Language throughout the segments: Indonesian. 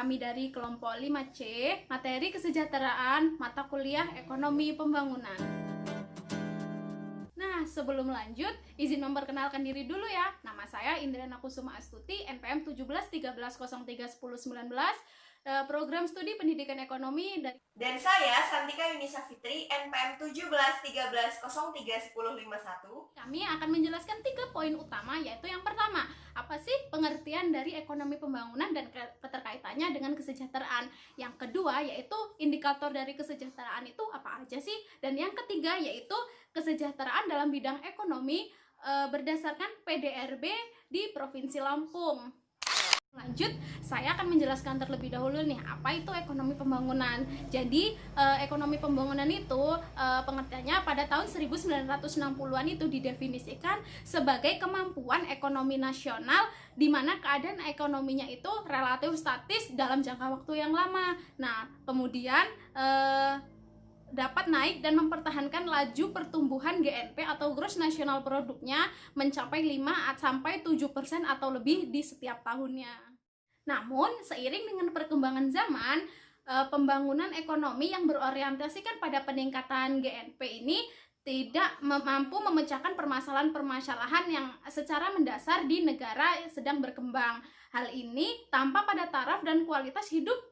Kami dari kelompok 5C, materi kesejahteraan, mata kuliah ekonomi pembangunan. Nah, sebelum lanjut, izin memperkenalkan diri dulu ya. Nama saya Indrana Kusuma Astuti, NPM 17 13 03 10 19, program studi pendidikan ekonomi dari. Dan saya Santika Yunisa Fitri, NPM 17 13 03 10 51. Kami akan menjelaskan 3 poin utama, yaitu yang pertama, apa sih pengertian dari ekonomi pembangunan dan keterkaitannya dengan kesejahteraan. Yang kedua, yaitu indikator dari kesejahteraan itu apa aja sih. Dan yang ketiga, yaitu kesejahteraan dalam bidang ekonomi berdasarkan PDRB di Provinsi Lampung. Lanjut, saya akan menjelaskan terlebih dahulu nih apa itu ekonomi pembangunan. Jadi ekonomi pembangunan itu pengertiannya pada tahun 1960-an itu didefinisikan sebagai kemampuan ekonomi nasional di mana keadaan ekonominya itu relatif statis dalam jangka waktu yang lama. Nah, kemudian dapat naik dan mempertahankan laju pertumbuhan GNP atau Gross National Product-nya mencapai 5-7% atau lebih di setiap tahunnya. Namun, seiring dengan perkembangan zaman, pembangunan ekonomi yang berorientasikan pada peningkatan GNP ini tidak mampu memecahkan permasalahan-permasalahan yang secara mendasar di negara yang sedang berkembang. Hal ini tampak pada taraf dan kualitas hidup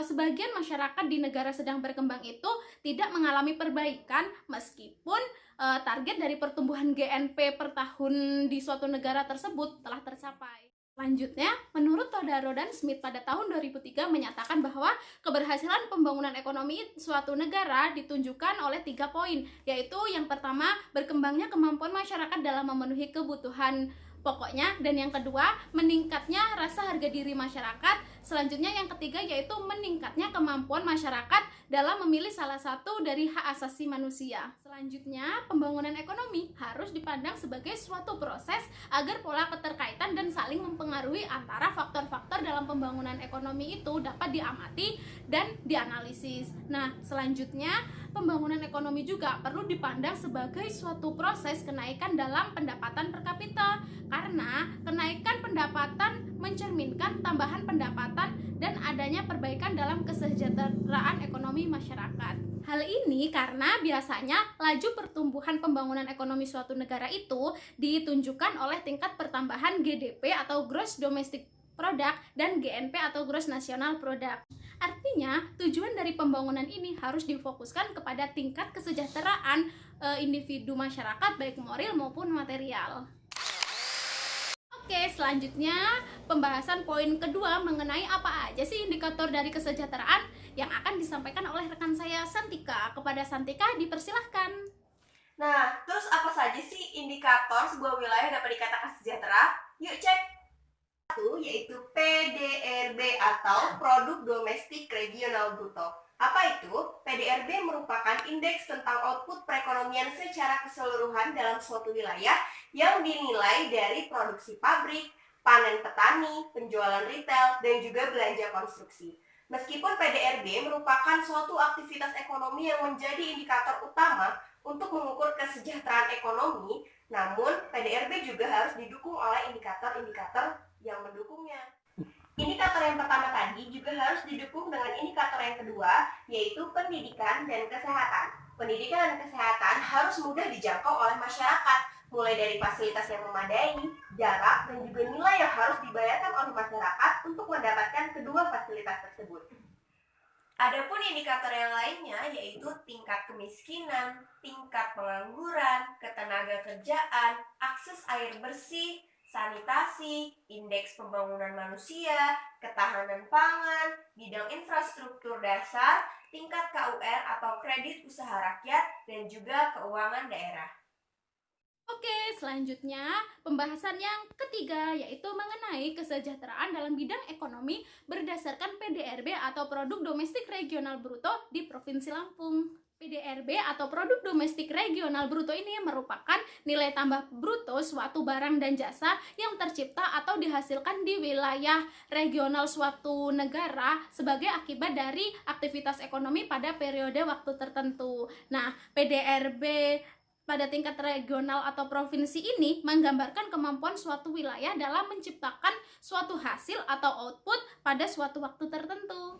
sebagian masyarakat di negara sedang berkembang itu tidak mengalami perbaikan meskipun target dari pertumbuhan GNP per tahun di suatu negara tersebut telah tercapai. Selanjutnya, menurut Todaro dan Smith pada tahun 2003 menyatakan bahwa keberhasilan pembangunan ekonomi suatu negara ditunjukkan oleh 3 poin, yaitu yang pertama, berkembangnya kemampuan masyarakat dalam memenuhi kebutuhan pokoknya, dan yang kedua, meningkatnya rasa harga diri masyarakat. Selanjutnya yang ketiga yaitu meningkatnya kemampuan masyarakat dalam memilih salah satu dari hak asasi manusia. Selanjutnya, pembangunan ekonomi harus dipandang sebagai suatu proses agar pola keterkaitan dan saling mempengaruhi antara faktor-faktor dalam pembangunan ekonomi itu dapat diamati dan dianalisis. Nah, selanjutnya pembangunan ekonomi juga perlu dipandang sebagai suatu proses kenaikan dalam pendapatan per kapita, karena kenaikan pendapatan mencerminkan tambahan pendapatan dan adanya perbaikan dalam kesejahteraan ekonomi masyarakat. Hal ini karena biasanya laju pertumbuhan pembangunan ekonomi suatu negara itu ditunjukkan oleh tingkat pertambahan GDP atau Gross Domestic Product dan GNP atau Gross National Product. Artinya, tujuan dari pembangunan ini harus difokuskan kepada tingkat kesejahteraan individu masyarakat baik moral maupun material. Oke, selanjutnya pembahasan poin kedua mengenai apa aja sih indikator dari kesejahteraan yang akan disampaikan oleh rekan saya Santika. Kepada Santika dipersilahkan. Nah, terus apa saja sih indikator sebuah wilayah dapat dikatakan sejahtera? Yuk cek. Satu yaitu PDRB atau Produk Domestik Regional Bruto. Apa itu? PDRB merupakan indeks tentang output perekonomian secara keseluruhan dalam suatu wilayah yang dinilai dari produksi pabrik, panen petani, penjualan retail, dan juga belanja konstruksi. Meskipun PDRB merupakan suatu aktivitas ekonomi yang menjadi indikator utama untuk mengukur kesejahteraan ekonomi, namun PDRB juga harus didukung oleh indikator-indikator yang mendukungnya. Indikator yang pertama tadi juga harus didukung dengan indikator yang kedua, yaitu pendidikan dan kesehatan. Pendidikan dan kesehatan harus mudah dijangkau oleh masyarakat, mulai dari fasilitas yang memadai, jarak, dan juga nilai yang harus dibayarkan oleh masyarakat untuk mendapatkan kedua fasilitas tersebut. Adapun indikator yang lainnya yaitu tingkat kemiskinan, tingkat pengangguran, ketenaga kerjaan, akses air bersih, sanitasi, indeks pembangunan manusia, ketahanan pangan, bidang infrastruktur dasar, tingkat KUR atau kredit usaha rakyat, dan juga keuangan daerah. Oke, selanjutnya pembahasan yang ketiga yaitu mengenai kesejahteraan dalam bidang ekonomi berdasarkan PDRB atau Produk Domestik Regional Bruto di Provinsi Lampung. PDRB atau Produk Domestik Regional Bruto ini merupakan nilai tambah bruto suatu barang dan jasa yang tercipta atau dihasilkan di wilayah regional suatu negara sebagai akibat dari aktivitas ekonomi pada periode waktu tertentu. Nah, PDRB pada tingkat regional atau provinsi ini menggambarkan kemampuan suatu wilayah dalam menciptakan suatu hasil atau output pada suatu waktu tertentu.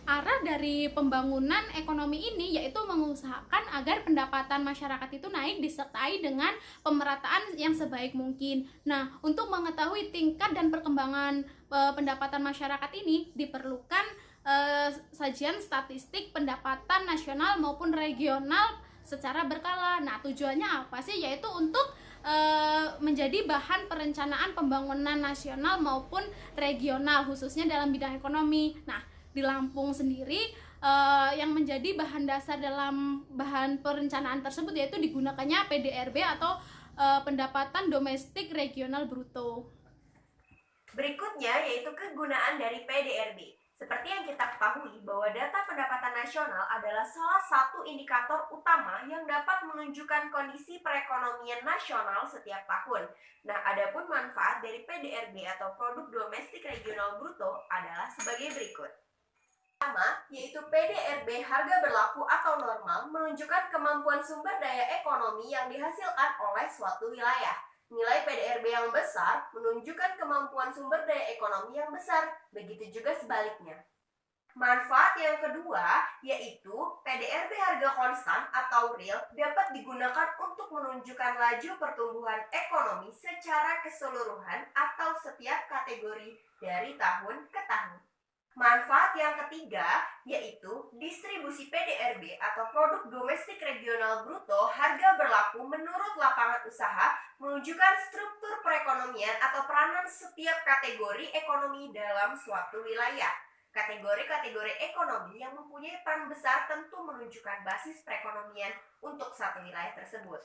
Arah dari pembangunan ekonomi ini yaitu mengusahakan agar pendapatan masyarakat itu naik disertai dengan pemerataan yang sebaik mungkin. Nah, untuk mengetahui tingkat dan perkembangan pendapatan masyarakat ini diperlukan sajian statistik pendapatan nasional maupun regional secara berkala. Nah, tujuannya apa sih? Yaitu untuk menjadi bahan perencanaan pembangunan nasional maupun regional, khususnya dalam bidang ekonomi. Nah, di Lampung sendiri yang menjadi bahan dasar dalam bahan perencanaan tersebut yaitu digunakannya PDRB atau pendapatan domestik regional bruto. Berikutnya yaitu kegunaan dari PDRB. Seperti yang kita ketahui bahwa data pendapatan nasional adalah salah satu indikator utama yang dapat menunjukkan kondisi perekonomian nasional setiap tahun. Nah, adapun manfaat dari PDRB atau produk domestik regional bruto adalah sebagai berikut. Pertama, yaitu PDRB harga berlaku atau normal menunjukkan kemampuan sumber daya ekonomi yang dihasilkan oleh suatu wilayah. Nilai PDRB yang besar menunjukkan kemampuan sumber daya ekonomi yang besar, begitu juga sebaliknya. Manfaat yang kedua yaitu PDRB harga konstan atau real dapat digunakan untuk menunjukkan laju pertumbuhan ekonomi secara keseluruhan atau setiap kategori dari tahun ke tahun. Manfaat yang ketiga yaitu distribusi PDRB atau produk domestik regional bruto harga berlaku menurut lapangan usaha menunjukkan struktur perekonomian atau peranan setiap kategori ekonomi dalam suatu wilayah. Kategori-kategori ekonomi yang mempunyai peran besar tentu menunjukkan basis perekonomian untuk satu wilayah tersebut.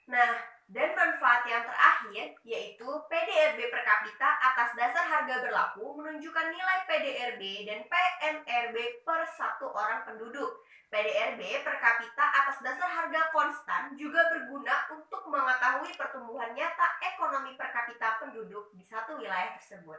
Nah, dan manfaat yang terakhir yaitu PDRB per kapita atas dasar harga berlaku menunjukkan nilai PDRB dan PMRB per satu orang penduduk. PDRB per kapita atas dasar harga konstan juga berguna untuk mengetahui pertumbuhan nyata ekonomi per kapita penduduk di satu wilayah tersebut.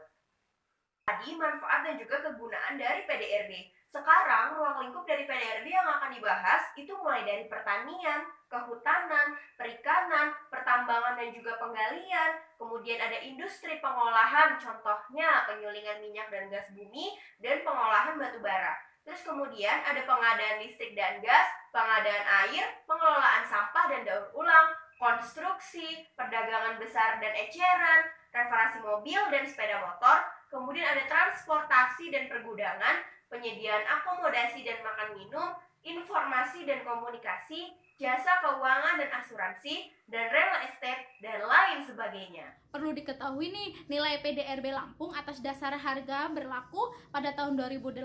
Tadi manfaat dan juga kegunaan dari PDRB. Sekarang ruang lingkup dari PDRB yang akan dibahas itu mulai dari pertanian, kehutanan, perikanan, pertambangan dan juga penggalian, kemudian ada industri pengolahan, contohnya penyulingan minyak dan gas bumi, dan pengolahan batu bara. Terus kemudian ada pengadaan listrik dan gas, pengadaan air, pengelolaan sampah dan daur ulang, konstruksi, perdagangan besar dan eceran, reparasi mobil dan sepeda motor, kemudian ada transportasi dan pergudangan, penyediaan akomodasi dan makan minum, informasi dan komunikasi, jasa keuangan dan asuransi, dan real estate, dan lain sebagainya. Perlu diketahui nih, nilai PDRB Lampung atas dasar harga berlaku pada tahun 2018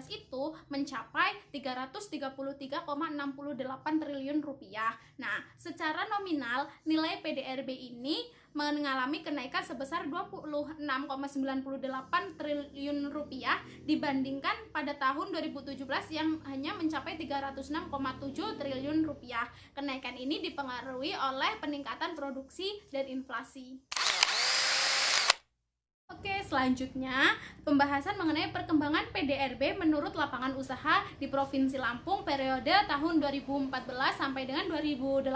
itu mencapai 333,68 triliun rupiah. Nah, secara nominal nilai PDRB ini mengalami kenaikan sebesar 26,98 triliun rupiah dibandingkan pada tahun 2017 yang hanya mencapai 306,7 triliun rupiah. Kenaikan ini dipengaruhi oleh peningkatan produksi dan inflasi. Oke, selanjutnya pembahasan mengenai perkembangan PDRB menurut lapangan usaha di Provinsi Lampung periode tahun 2014 sampai dengan 2018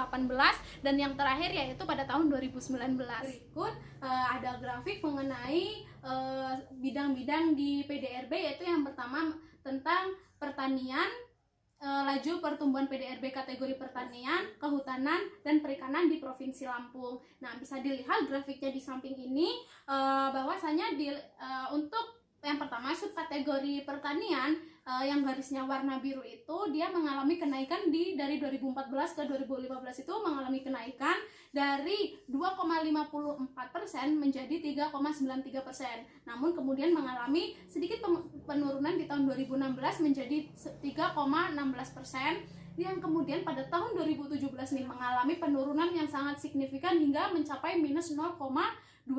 dan yang terakhir yaitu pada tahun 2019. Berikut ada grafik mengenai bidang-bidang di PDRB, yaitu yang pertama tentang pertanian, laju pertumbuhan PDRB kategori pertanian, kehutanan, dan perikanan di Provinsi Lampung. Nah, bisa dilihat grafiknya di samping ini bahwasanya untuk yang pertama subkategori pertanian yang garisnya warna biru itu dia mengalami kenaikan dari 2014 ke 2015 itu mengalami kenaikan dari 2,54% menjadi 3,93%. Namun kemudian mengalami sedikit penurunan di tahun 2016 menjadi 3,16%. yang kemudian pada tahun 2017 nih mengalami penurunan yang sangat signifikan hingga mencapai minus 0,22.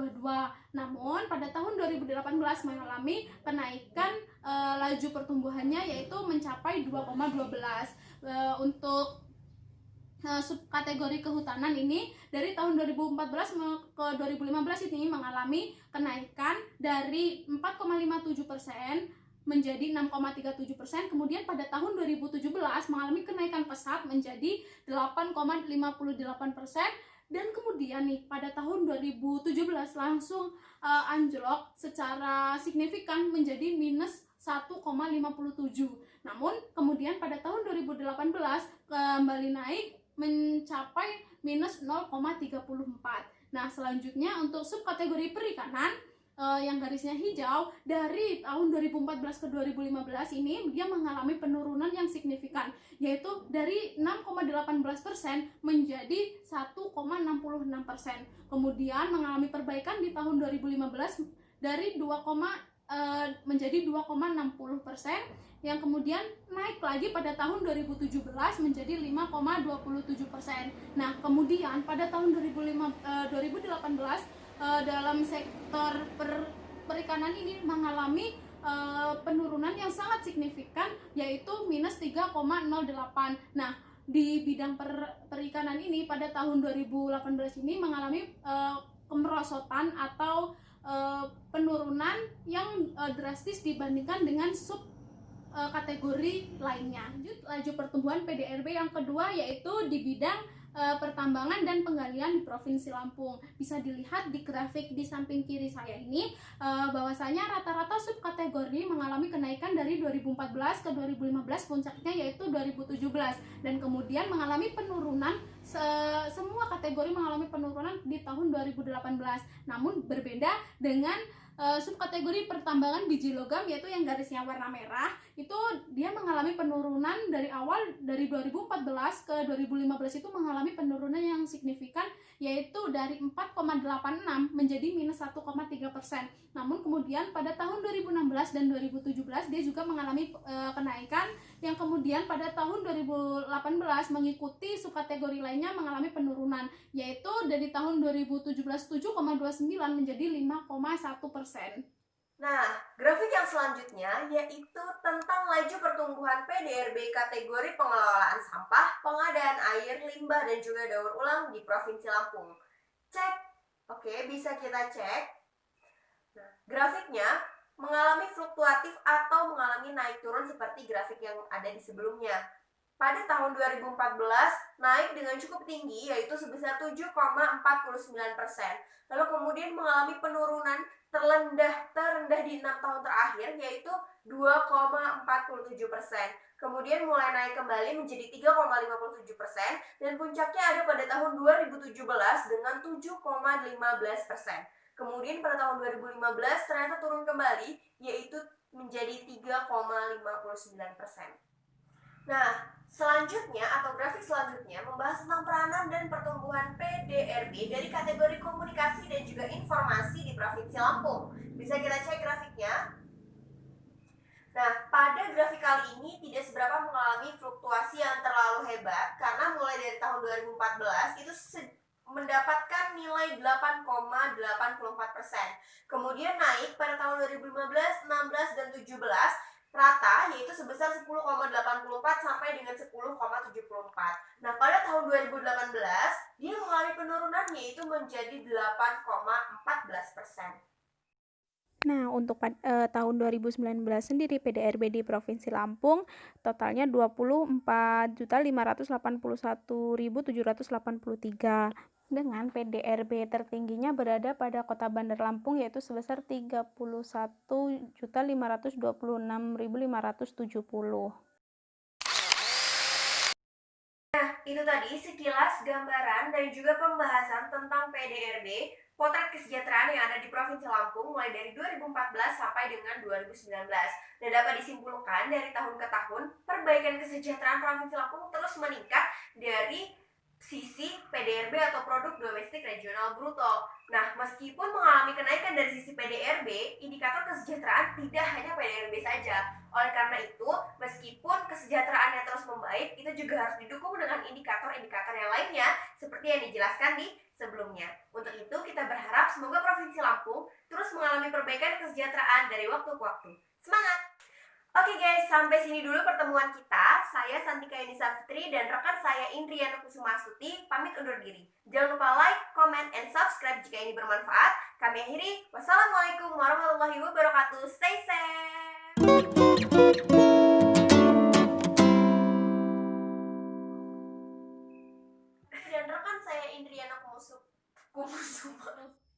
Namun pada tahun 2018 mengalami kenaikan laju pertumbuhannya yaitu mencapai 2,12. Untuk subkategori kehutanan ini dari tahun 2014 ke 2015 ini mengalami kenaikan dari 4,57% menjadi 6,37%, kemudian pada tahun 2017 mengalami kenaikan pesat menjadi 8,58%, dan kemudian nih pada tahun 2017 langsung anjlok secara signifikan menjadi minus 1,57. Namun kemudian pada tahun 2018 kembali naik mencapai minus 0,34. Nah, selanjutnya untuk subkategori perikanan yang garisnya hijau, dari tahun 2014 ke 2015 ini dia mengalami penurunan yang signifikan, yaitu dari 6,18% menjadi 1,66%. Kemudian mengalami perbaikan di tahun 2015 dari menjadi 2,60%, yang kemudian naik lagi pada tahun 2017 menjadi 5,27%. Nah, kemudian pada tahun 2018 dalam sektor perikanan ini mengalami penurunan yang sangat signifikan, yaitu minus 3,08. Nah, di bidang perikanan ini pada tahun 2018 ini mengalami kemerosotan atau penurunan yang drastis dibandingkan dengan sub kategori lainnya. Lanjut, laju pertumbuhan PDRB yang kedua yaitu di bidang pertambangan dan penggalian di Provinsi Lampung. Bisa dilihat di grafik di samping kiri saya ini bahwasanya rata-rata subkategori mengalami kenaikan dari 2014 ke 2015, puncaknya yaitu 2017, dan kemudian mengalami penurunan, semua kategori mengalami penurunan di tahun 2018. Namun berbeda dengan subkategori pertambangan biji logam, yaitu yang garisnya warna merah, itu dia mengalami penurunan dari awal, dari 2014 ke 2015 itu mengalami penurunan yang signifikan, yaitu dari 4,86 menjadi minus 1,3%. Namun kemudian pada tahun 2016 dan 2017 dia juga mengalami kenaikan, yang kemudian pada tahun 2018 mengikuti subkategori lainnya mengalami penurunan, yaitu dari tahun 2017 7,29 menjadi 5,1%. Nah, grafik yang selanjutnya yaitu tentang laju pertumbuhan PDRB kategori pengelolaan sampah, pengadaan air, limbah, dan juga daur ulang di Provinsi Lampung. Cek. Oke, bisa kita cek. Nah, grafiknya mengalami fluktuatif atau mengalami naik turun seperti grafik yang ada di sebelumnya. Pada tahun 2014 naik dengan cukup tinggi, yaitu sebesar 7,49%. Lalu kemudian mengalami penurunan terendah di 6 tahun terakhir, yaitu 2,47%. Kemudian mulai naik kembali menjadi 3,57%, dan puncaknya ada pada tahun 2017 dengan 7,15%. Kemudian pada tahun 2015 ternyata turun kembali, yaitu menjadi 3,59%. Nah, selanjutnya atau grafik selanjutnya membahas tentang peranan dan pertumbuhan PDRB dari kategori komunikasi dan juga informasi di Provinsi Lampung. Bisa kita cek grafiknya. Nah, pada grafik kali ini tidak seberapa mengalami fluktuasi yang terlalu hebat, karena mulai dari tahun 2014 itu mendapatkan nilai 8,84%. Kemudian naik pada tahun 2015, 16, dan 17 rata, yaitu sebesar 10,84 sampai dengan 10,74. Nah, pada tahun 2018 dia mengalami penurunan, yaitu menjadi 8,14%. Nah, untuk tahun 2019 sendiri PDRB di Provinsi Lampung totalnya 24.581.783 dengan PDRB tertingginya berada pada Kota Bandar Lampung, yaitu sebesar 31.526.570. Nah, itu tadi sekilas gambaran dan juga pembahasan tentang PDRB, potret kesejahteraan yang ada di Provinsi Lampung mulai dari 2014 sampai dengan 2019. Dan dapat disimpulkan dari tahun ke tahun, perbaikan kesejahteraan Provinsi Lampung terus meningkat dari sisi PDRB atau produk domestik regional bruto. Nah, meskipun mengalami kenaikan dari sisi PDRB, indikator kesejahteraan tidak hanya PDRB saja. Oleh karena itu, meskipun kesejahteraannya terus membaik, itu juga harus didukung dengan indikator-indikator yang lainnya seperti yang dijelaskan di sebelumnya. Untuk itu, kita berharap semoga Provinsi Lampung terus mengalami perbaikan kesejahteraan dari waktu ke waktu. Semangat! Oke guys, sampai sini dulu pertemuan kita. Saya Santika Yunisa Fitri dan rekan saya Indriana Kusumastuti pamit undur diri. Jangan lupa like, comment, and subscribe jika ini bermanfaat. Kami akhiri. Wassalamualaikum warahmatullahi wabarakatuh. Stay safe! Dan rekan saya Indriana Kumusuma.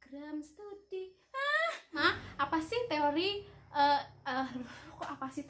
Program studi. Apa sih teori kok apa sih